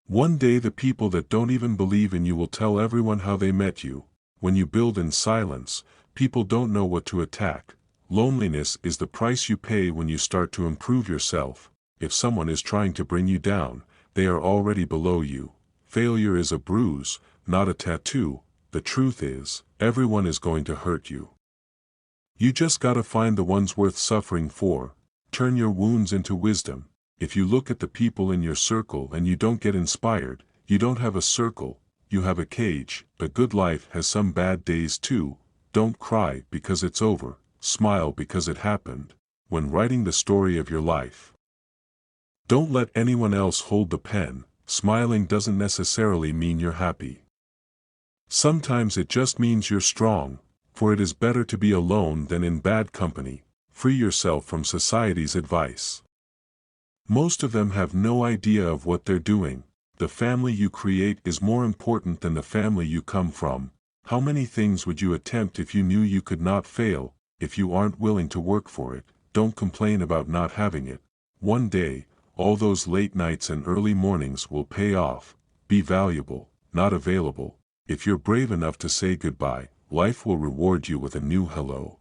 One day the people that don't even believe in you will tell everyone how they met you. When you build in silence, people don't know what to attack. Loneliness is the price you pay when you start to improve yourself. If someone is trying to bring you down, they are already below you. Failure is a bruise, not a tattoo. The truth is, everyone is going to hurt you. You just gotta find the ones worth suffering for. Turn your wounds into wisdom. If you look at the people in your circle and you don't get inspired, you don't have a circle, you have a cage. A good life has some bad days too. Don't cry because it's over, smile because it happened. When writing the story of your life, don't let anyone else hold the pen. Smiling doesn't necessarily mean you're happy. Sometimes it just means you're strong, for it is better to be alone than in bad company. Free yourself from society's advice. Most of them have no idea of what they're doing. The family you create is more important than the family you come from. How many things would you attempt if you knew you could not fail? If you aren't willing to work for it, don't complain about not having it. One day, all those late nights and early mornings will pay off. Be valuable, not available. If you're brave enough to say goodbye, life will reward you with a new hello.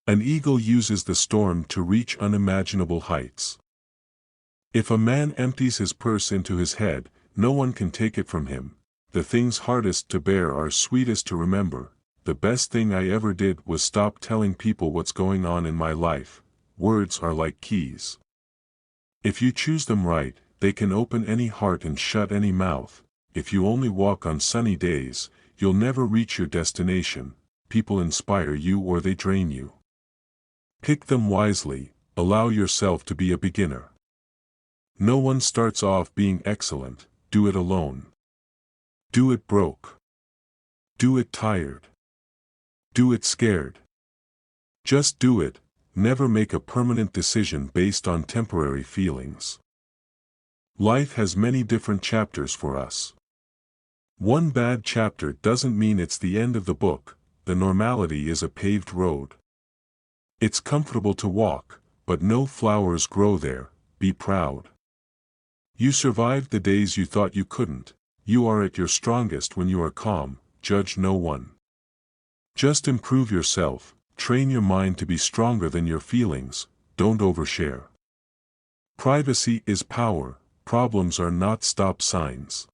An eagle uses the storm to reach unimaginable heights. If a man empties his purse into his head, no one can take it from him. The things hardest to bear are sweetest to remember. The best thing I ever did was stop telling people what's going on in my life. Words are like keys. If you choose them right, they can open any heart and shut any mouth. If you only walk on sunny days, you'll never reach your destination. People inspire you or they drain you. Pick them wisely. Allow yourself to be a beginner. No one starts off being excellent. Do it alone. Do it broke. Do it tired. Do it scared. Just do it. Never make a permanent decision based on temporary feelings. Life has many different chapters for us. One bad chapter doesn't mean it's the end of the book. The normality is a paved road. It's comfortable to walk, but no flowers grow there. Be proud. You survived the days you thought you couldn't. You are at your strongest when you are calm. Judge no one. Just improve yourself. Train your mind to be stronger than your feelings. Don't overshare. Privacy is power. Problems are not stop signs.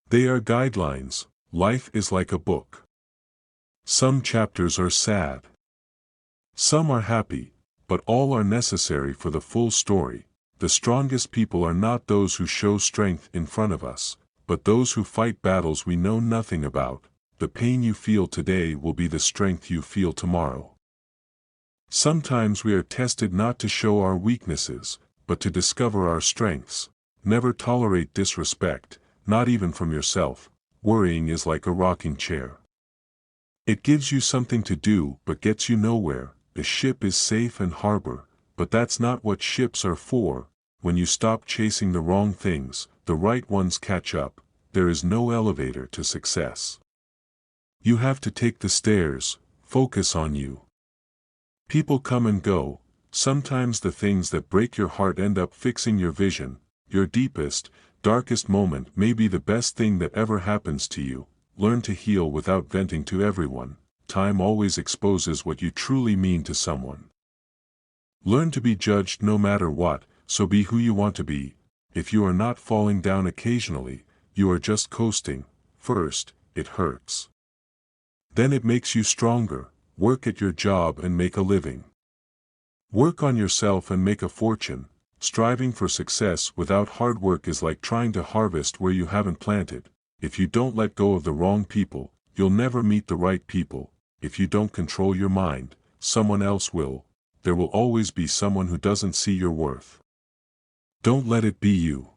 They are guidelines. Life is like a book. Some chapters are sad. Some are happy, but all are necessary for the full story. The strongest people are not those who show strength in front of us, but those who fight battles we know nothing about. The pain you feel today will be the strength you feel tomorrow. Sometimes we are tested not to show our weaknesses, but to discover our strengths. Never tolerate disrespect, not even from yourself. Worrying is like a rocking chair. It gives you something to do but gets you nowhere. The ship is safe and harbor, but that's not what ships are for. When you stop chasing the wrong things, the right ones catch up. There is no elevator to success. You have to take the stairs. Focus on you. People come and go. Sometimes the things that break your heart end up fixing your vision. Your deepest, darkest moment may be the best thing that ever happens to you. Learn to heal without venting to everyone. Time always exposes what you truly mean to someone. Learn to be judged no matter what, so be who you want to be. If you are not falling down occasionally, you are just coasting. First, it hurts. Then it makes you stronger. Work at your job and make a living. Work on yourself and make a fortune. Striving for success without hard work is like trying to harvest where you haven't planted. If you don't let go of the wrong people, you'll never meet the right people. If you don't control your mind, someone else will. There will always be someone who doesn't see your worth. Don't let it be you.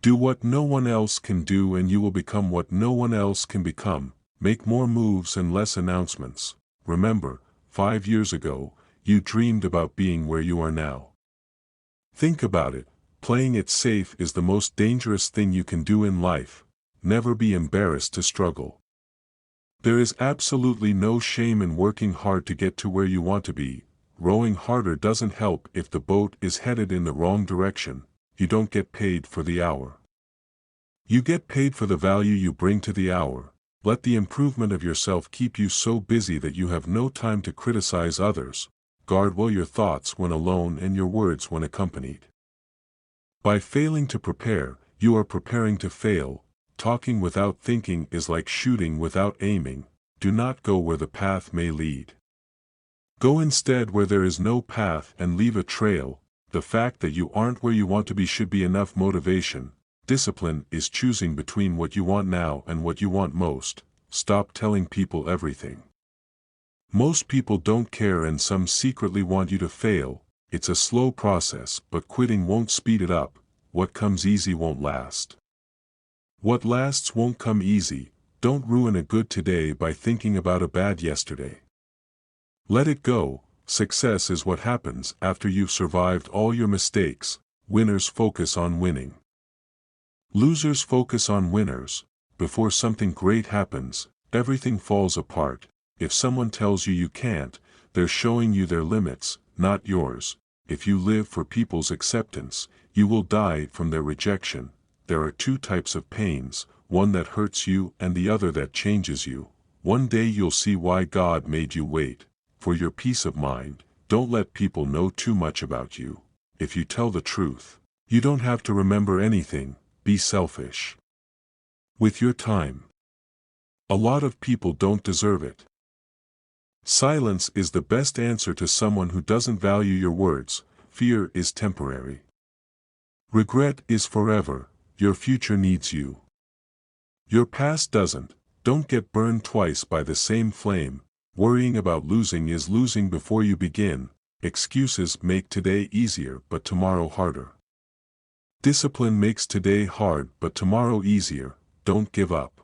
Do what no one else can do and you will become what no one else can become. Make more moves and less announcements. Remember, 5 years ago, you dreamed about being where you are now. Think about it. Playing it safe is the most dangerous thing you can do in life. Never be embarrassed to struggle. There is absolutely no shame in working hard to get to where you want to be. Rowing harder doesn't help if the boat is headed in the wrong direction. You don't get paid for the hour. You get paid for the value you bring to the hour. Let the improvement of yourself keep you so busy that you have no time to criticize others. Guard well your thoughts when alone and your words when accompanied. By failing to prepare, you are preparing to fail. Talking without thinking is like shooting without aiming. Do not go where the path may lead. Go instead where there is no path and leave a trail. The fact that you aren't where you want to be should be enough motivation. Discipline is choosing between what you want now and what you want most. Stop telling people everything. Most people don't care and some secretly want you to fail. It's a slow process, but quitting won't speed it up. What comes easy won't last. What lasts won't come easy. Don't ruin a good today by thinking about a bad yesterday. Let it go. Success is what happens after you've survived all your mistakes. Winners focus on winning. Losers focus on winners. Before something great happens, everything falls apart. If someone tells you you can't, they're showing you their limits, not yours. If you live for people's acceptance, you will die from their rejection. There are two types of pains, one that hurts you and the other that changes you. One day you'll see why God made you wait. For your peace of mind, don't let people know too much about you. If you tell the truth, you don't have to remember anything. Be selfish with your time. A lot of people don't deserve it. Silence is the best answer to someone who doesn't value your words. Fear is temporary. Regret is forever. Your future needs you. Your past doesn't. Don't get burned twice by the same flame. Worrying about losing is losing before you begin. Excuses make today easier but tomorrow harder. Discipline makes today hard but tomorrow easier. Don't give up.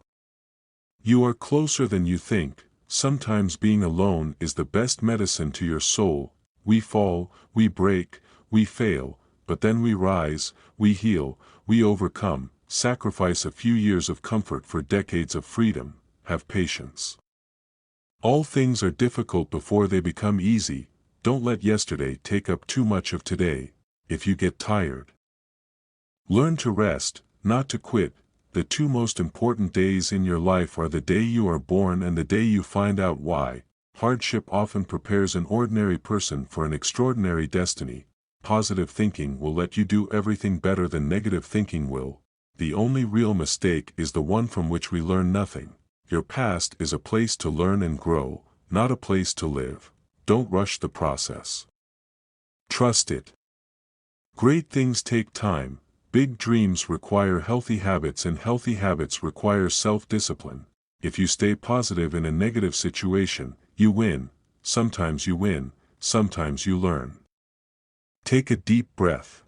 You are closer than you think. Sometimes being alone is the best medicine to your soul. We fall, we break, we fail, but then we rise, we heal, we overcome. Sacrifice a few years of comfort for decades of freedom. Have patience. All things are difficult before they become easy. Don't let yesterday take up too much of today. If you get tired, learn to rest, not to quit. The two most important days in your life are the day you are born and the day you find out why. Hardship often prepares an ordinary person for an extraordinary destiny. Positive thinking will let you do everything better than negative thinking will. The only real mistake is the one from which we learn nothing. Your past is a place to learn and grow, not a place to live. Don't rush the process. Trust it. Great things take time. Big dreams require healthy habits and healthy habits require self-discipline. If you stay positive in a negative situation, you win. Sometimes you win, sometimes you learn. Take a deep breath.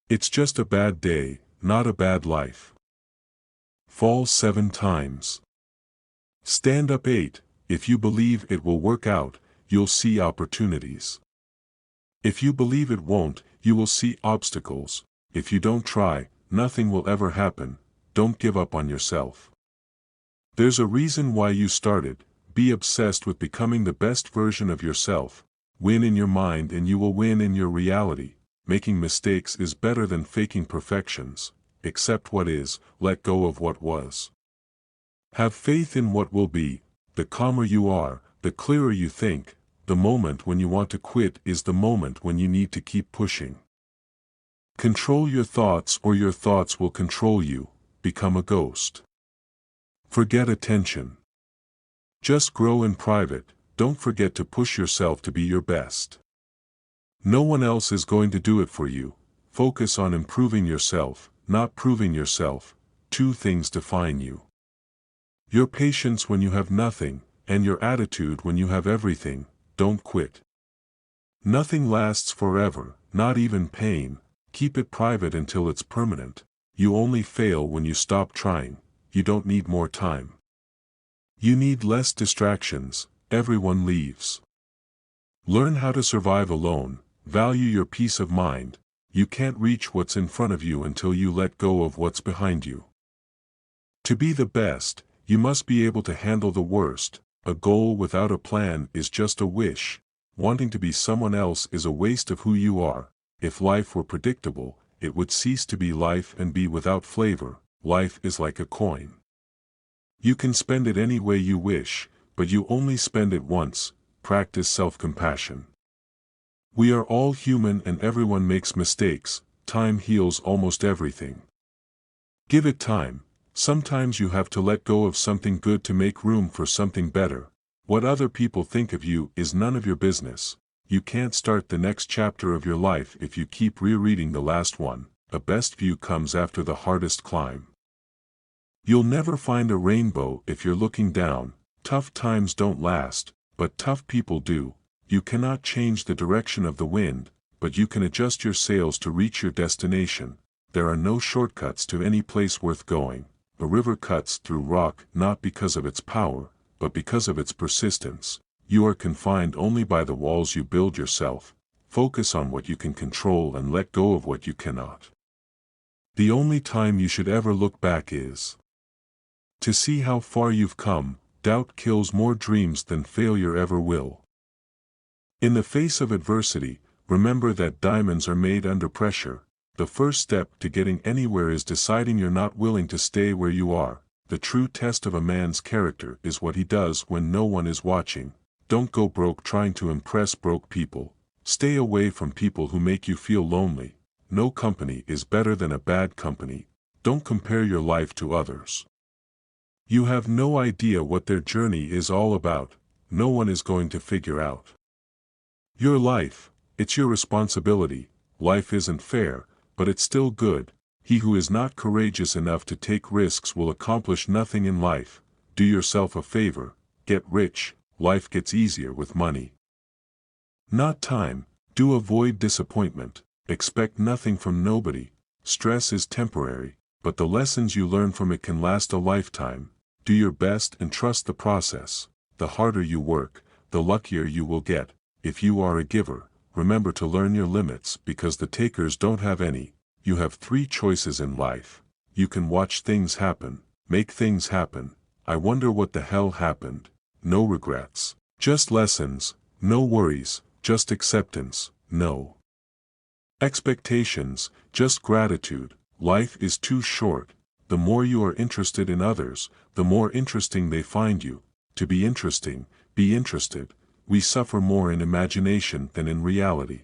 It's just a bad day, not a bad life. Fall 7 times. Stand up 8. If you believe it will work out, you'll see opportunities. If you believe it won't, you will see obstacles. If you don't try, nothing will ever happen. Don't give up on yourself. There's a reason why you started. Be obsessed with becoming the best version of yourself. Win in your mind and you will win in your reality. Making mistakes is better than faking perfections. Accept what is, let go of what was. Have faith in what will be. The calmer you are, the clearer you think. The moment when you want to quit is the moment when you need to keep pushing. Control your thoughts or your thoughts will control you. Become a ghost. Forget attention. Just grow in private. Don't forget to push yourself to be your best. No one else is going to do it for you. Focus on improving yourself, not proving yourself. 2 things define you. Your patience when you have nothing, and your attitude when you have everything. Don't quit. Nothing lasts forever, not even pain. Keep it private until it's permanent. You only fail when you stop trying. You don't need more time. You need less distractions. Everyone leaves. Learn how to survive alone. Value your peace of mind. You can't reach what's in front of you until you let go of what's behind you. To be the best, you must be able to handle the worst. A goal without a plan is just a wish. Wanting to be someone else is a waste of who you are. If life were predictable, it would cease to be life and be without flavor. life is like a coin. You can spend it any way you wish, but you only spend it once. Practice self-compassion. We are all human and everyone makes mistakes. Time heals almost everything. Give it time. Sometimes you have to let go of something good to make room for something better. What other people think of you is none of your business. You can't start the next chapter of your life if you keep rereading the last one. The best view comes after the hardest climb. You'll never find a rainbow if you're looking down. Tough times don't last, but tough people do. You cannot change the direction of the wind, but you can adjust your sails to reach your destination. There are no shortcuts to any place worth going. A river cuts through rock not because of its power, but because of its persistence. You are confined only by the walls you build yourself. Focus on what you can control and let go of what you cannot. The only time you should ever look back is to see how far you've come. Doubt kills more dreams than failure ever will. In the face of adversity, remember that diamonds are made under pressure. The first step to getting anywhere is deciding you're not willing to stay where you are. The true test of a man's character is what he does when no one is watching. Don't go broke trying to impress broke people. Stay away from people who make you feel lonely. No company is better than a bad company. Don't compare your life to others. You have no idea what their journey is all about. No one is going to figure out your life. It's your responsibility. Life isn't fair, but it's still good. He who is not courageous enough to take risks will accomplish nothing in life. Do yourself a favor. Get rich. Life gets easier with money, not time. Do avoid disappointment. Expect nothing from nobody. Stress is temporary, but the lessons you learn from it can last a lifetime. Do your best and trust the process. The harder you work, the luckier you will get. If you are a giver, remember to learn your limits because the takers don't have any. You have 3 choices in life. You can watch things happen, make things happen. I wonder what the hell happened. No regrets. Just lessons. No worries. Just acceptance. No expectations. Just gratitude. Life is too short. The more you are interested in others, the more interesting they find you. To be interesting, be interested. We suffer more in imagination than in reality.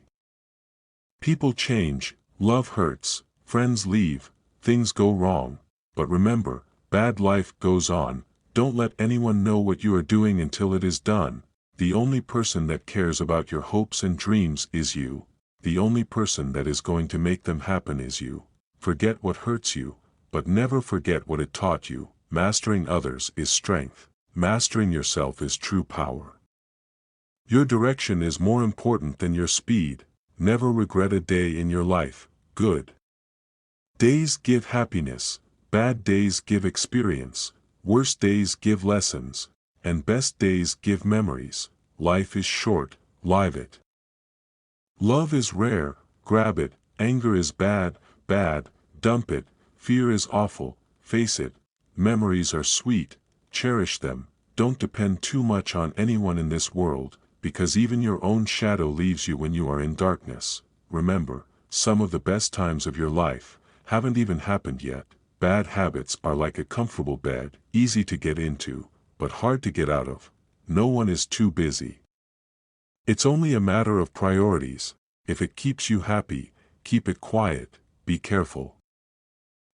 People change, love hurts, friends leave, things go wrong. But remember, bad life goes on. Don't let anyone know what you are doing until it is done. The only person that cares about your hopes and dreams is you. The only person that is going to make them happen is you. Forget what hurts you, but never forget what it taught you. Mastering others is strength. Mastering yourself is true power. Your direction is more important than your speed. Never regret a day in your life. Good days give happiness. Bad days give experience. Worst days give lessons. And best days give memories. Life is short. Live it. Love is rare. Grab it. Anger is bad. Dump it. Fear is awful. Face it. Memories are sweet. Cherish them. Don't depend too much on anyone in this world, because even your own shadow leaves you when you are in darkness. Remember, some of the best times of your life haven't even happened yet. Bad habits are like a comfortable bed, easy to get into, but hard to get out of. No one is too busy. It's only a matter of priorities. If it keeps you happy, keep it quiet. Be careful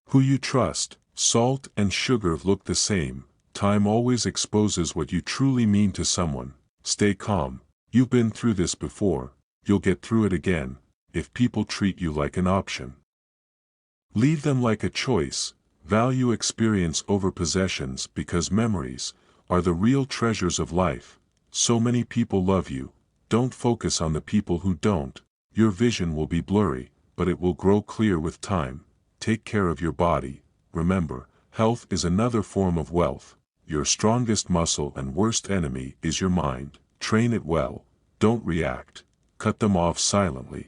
who you trust. Salt and sugar look the same. Time always exposes what you truly mean to someone. Stay calm. You've been through this before. You'll get through it again. If people treat you like an option, leave them like a choice. Value experience over possessions because memories are the real treasures of life. So many people love you. Don't focus on the people who don't. Your vision will be blurry, but it will grow clear with time. Take care of your body. Remember, health is another form of wealth. Your strongest muscle and worst enemy is your mind. Train it well. Don't react. Cut them off silently.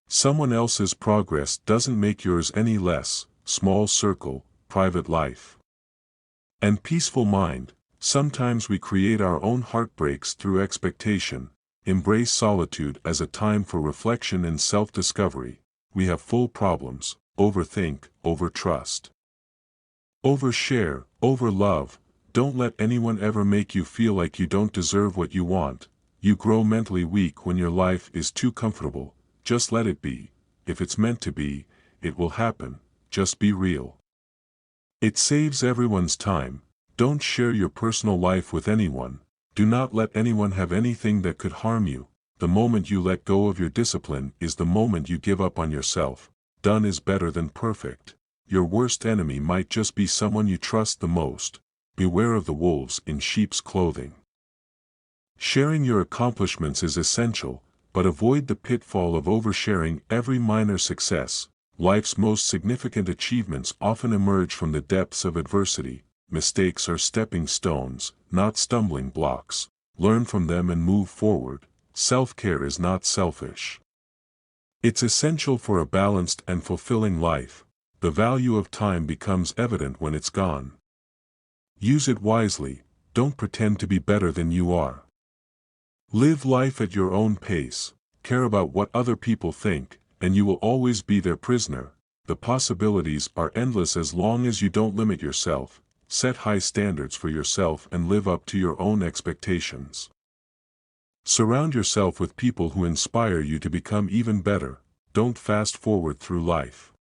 Someone else's progress doesn't make yours any less. Small circle, private life, and peaceful mind. Sometimes we create our own heartbreaks through expectation. Embrace solitude as a time for reflection and self-discovery. We have full problems. Overthink, overtrust. Overshare, overlove. Don't let anyone ever make you feel like you don't deserve what you want. You grow mentally weak when your life is too comfortable. Just let it be. If it's meant to be, it will happen. Just be real. It saves everyone's time. Don't share your personal life with anyone. Do not let anyone have anything that could harm you. The moment you let go of your discipline is the moment you give up on yourself. Done is better than perfect. Your worst enemy might just be someone you trust the most. Beware of the wolves in sheep's clothing. Sharing your accomplishments is essential, but avoid the pitfall of oversharing every minor success. Life's most significant achievements often emerge from the depths of adversity. Mistakes are stepping stones, not stumbling blocks. Learn from them and move forward. Self-care is not selfish. It's essential for a balanced and fulfilling life. The value of time becomes evident when it's gone. Use it wisely. Don't pretend to be better than you are. Live life at your own pace. Care about what other people think, and you will always be their prisoner. The possibilities are endless as long as you don't limit yourself. Set high standards for yourself and live up to your own expectations. Surround yourself with people who inspire you to become even better. Don't fast forward through life.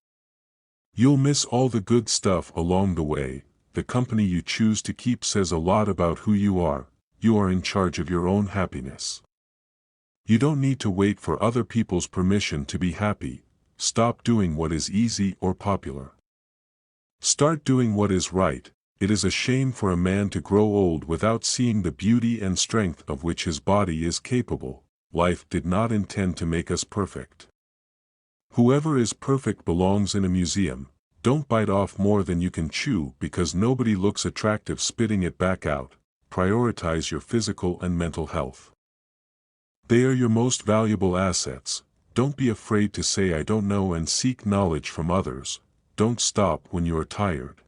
You'll miss all the good stuff along the way. The company you choose to keep says a lot about who you are. You are in charge of your own happiness. You don't need to wait for other people's permission to be happy. Stop doing what is easy or popular. Start doing what is right. It is a shame for a man to grow old without seeing the beauty and strength of which his body is capable. Life did not intend to make us perfect. Whoever is perfect belongs in a museum. Don't bite off more than you can chew because nobody looks attractive spitting it back out. Prioritize your physical and mental health. They are your most valuable assets. Don't be afraid to say I don't know and seek knowledge from others. Don't stop when you are tired.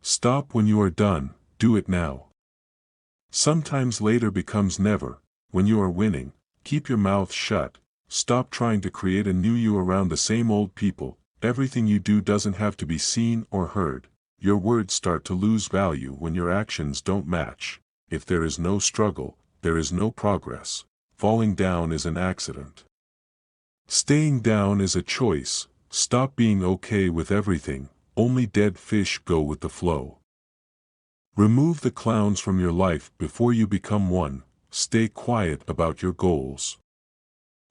Stop when you are done. Do it now. Sometimes later becomes never. When you are winning, keep your mouth shut. Stop trying to create a new you around the same old people. Everything you do doesn't have to be seen or heard. Your words start to lose value when your actions don't match. If there is no struggle, there is no progress. Falling down is an accident. Staying down is a choice. Stop being okay with everything. Only dead fish go with the flow. Remove the clowns from your life before you become one. Stay quiet about your goals.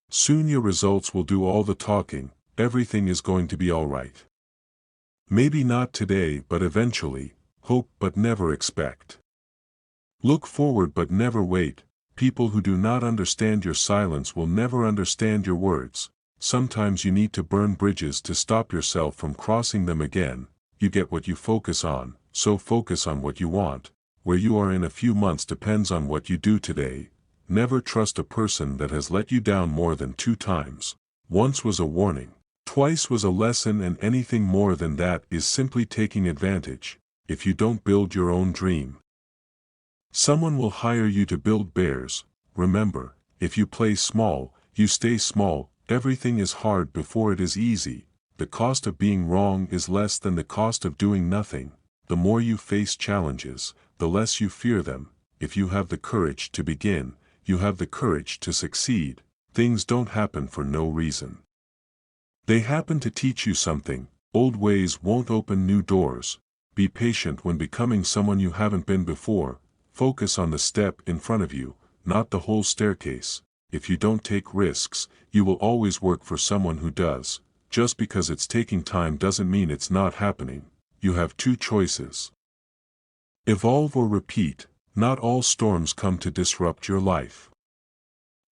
Soon your results will do all the talking. Everything is going to be all right. Maybe not today, but eventually. Hope but never expect. Look forward but never wait. People who do not understand your silence will never understand your words. Sometimes you need to burn bridges to stop yourself from crossing them again. You get what you focus on, so focus on what you want. Where you are in a few months depends on what you do today. Never trust a person that has let you down more than 2 times. Once was a warning. Twice was a lesson, and anything more than that is simply taking advantage. If you don't build your own dream, someone will hire you to build bears. Remember, if you play small, you stay small. Everything is hard before it is easy. The cost of being wrong is less than the cost of doing nothing. The more you face challenges, the less you fear them. If you have the courage to begin, you have the courage to succeed. Things don't happen for no reason. They happen to teach you something. Old ways won't open new doors. Be patient when becoming someone you haven't been before. Focus on the step in front of you, not the whole staircase. If you don't take risks, you will always work for someone who does. Just because it's taking time doesn't mean it's not happening. You have 2 choices. Evolve or repeat. Not all storms come to disrupt your life.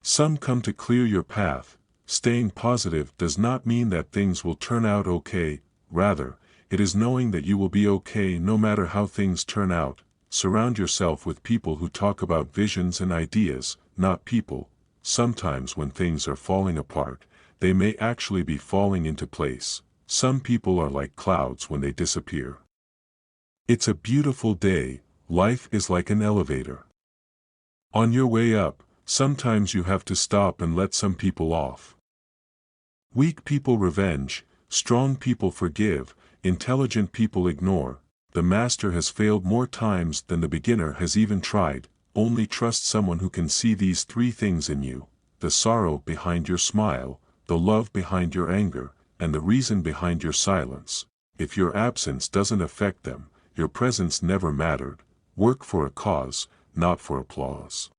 Some come to clear your path. Staying positive does not mean that things will turn out okay. Rather, it is knowing that you will be okay no matter how things turn out. Surround yourself with people who talk about visions and ideas, not people. Sometimes when things are falling apart, they may actually be falling into place. Some people are like clouds when they disappear. It's a beautiful day. Life is like an elevator. On your way up, sometimes you have to stop and let some people off. Weak people revenge, strong people forgive, intelligent people ignore. The master has failed more times than the beginner has even tried. Only trust someone who can see these three things in you: the sorrow behind your smile, the love behind your anger, and the reason behind your silence. If your absence doesn't affect them, your presence never mattered. Work for a cause, not for applause.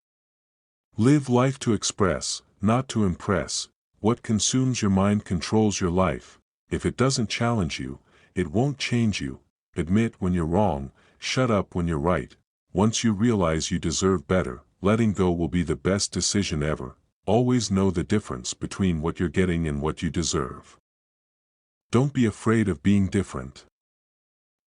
Live life to express, not to impress. What consumes your mind controls your life. If it doesn't challenge you, it won't change you. Admit when you're wrong, shut up when you're right. Once you realize you deserve better, letting go will be the best decision ever. Always know the difference between what you're getting and what you deserve. Don't be afraid of being different.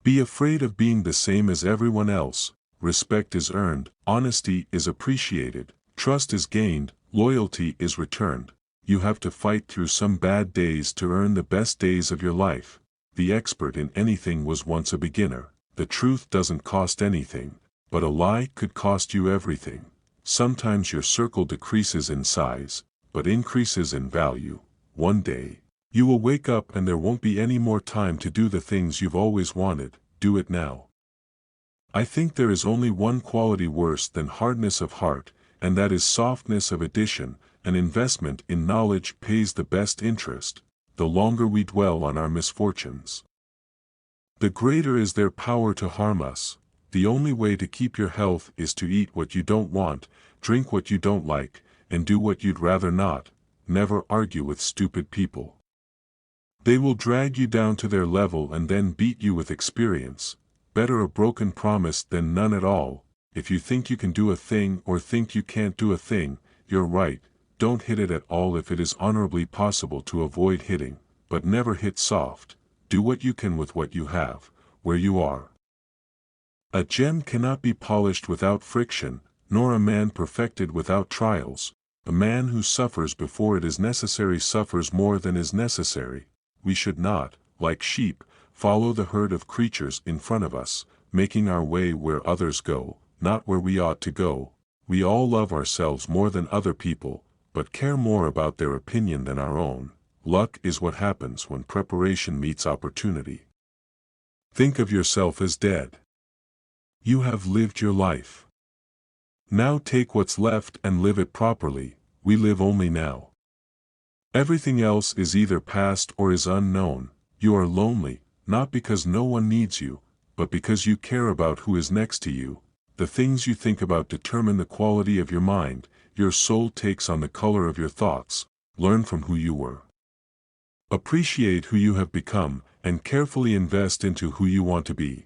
Be afraid of being the same as everyone else. Respect is earned, honesty is appreciated, trust is gained, loyalty is returned. You have to fight through some bad days to earn the best days of your life. The expert in anything was once a beginner. The truth doesn't cost anything, but a lie could cost you everything. Sometimes your circle decreases in size, but increases in value. One day, you will wake up and there won't be any more time to do the things you've always wanted. Do it now. I think there is only one quality worse than hardness of heart, and that is softness of addition. An investment in knowledge pays the best interest, the longer we dwell on our misfortunes. The greater is their power to harm us. The only way to keep your health is to eat what you don't want, drink what you don't like, and do what you'd rather not. Never argue with stupid people. They will drag you down to their level and then beat you with experience. Better a broken promise than none at all. If you think you can do a thing or think you can't do a thing, you're right. Don't hit it at all if it is honorably possible to avoid hitting, but never hit soft. Do what you can with what you have, where you are. A gem cannot be polished without friction, nor a man perfected without trials. A man who suffers before it is necessary suffers more than is necessary. We should not, like sheep, follow the herd of creatures in front of us, making our way where others go, not where we ought to go. We all love ourselves more than other people, but care more about their opinion than our own. Luck is what happens when preparation meets opportunity. Think of yourself as dead. You have lived your life. Now take what's left and live it properly. We live only now. Everything else is either past or is unknown. You are lonely, not because no one needs you, but because you care about who is next to you. The things you think about determine the quality of your mind. Your soul takes on the color of your thoughts. Learn from who you were. Appreciate who you have become, and carefully invest into who you want to be.